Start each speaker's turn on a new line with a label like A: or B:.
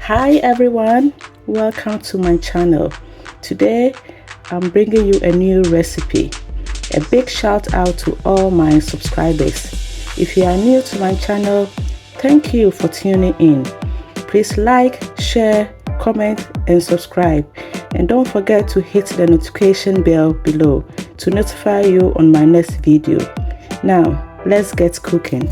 A: Hi everyone, welcome to my channel. Today I'm bringing you a new recipe. A big shout out to all my subscribers. If you are new to my channel, thank you for tuning in. Please like, share, comment and subscribe, and don't forget to hit the notification bell below to notify you on my next video. Now let's get cooking.